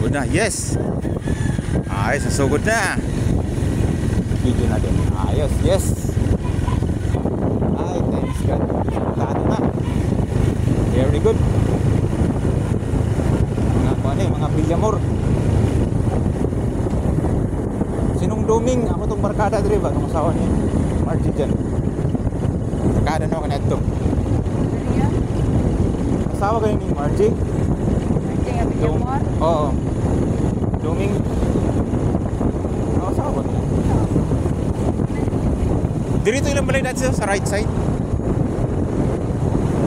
Sugod na. Yes. Ayos, nasugod na. Video natin. Ayos, yes. Ay, thanks God. Resultado na. Very good. Mga Villamor. Sinong Duming? Ako tong barkada diri ba? Itong asawa niya. Margie dyan. Barkada na ako na ito. Asawa kayo ni Margie? Margie nga Villamor? Oo. Duming. Asawa niya. Dirito ilang balay natin sa right side.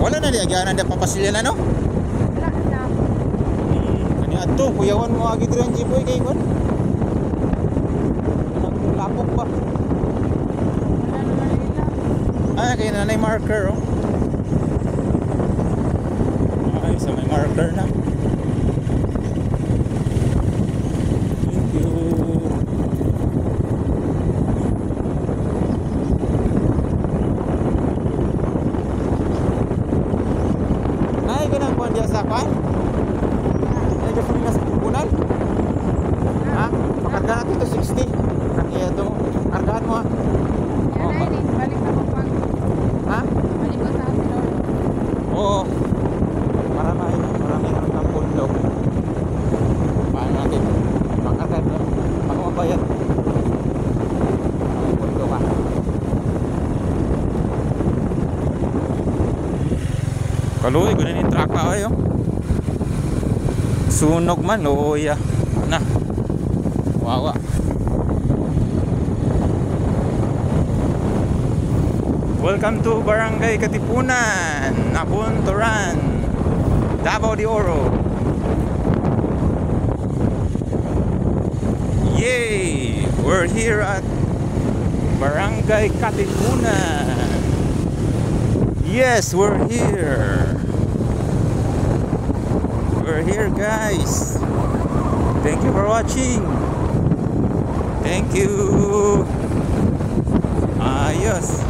Wala na liagyanan na papasilya na, no? Wala na. Kani ato, kuyawan mo agi diri ang jiboy kay kon. Lapok pa. Wala naman nila. Ay, kay nanay marker, oh. Ay, sa may marker na. Thank you. Nay, ganang kuhan diya sa kwan? Ay, diya kami nasa pupunan? Ha? Pakarga natin ito 60. Kaya ito, kargahan mo, ha? Yan ay din. Balik ako pag. Ha? Balik ko sa Asilor. Oo. Marami ang bundok. Paano natin? Pakarga na. Bago mabayad. Ang bundok, ha? Kaluoy, ganun yung truck pa kayo. Sunog man, looy, na. Wawa. Welcome to Barangay Katipunan, Napunturan, Davao de Oro. Yay! We're here at Barangay Katipunan. Yes, we're here. We're here, guys. Thank you for watching. Thank you. Ayos.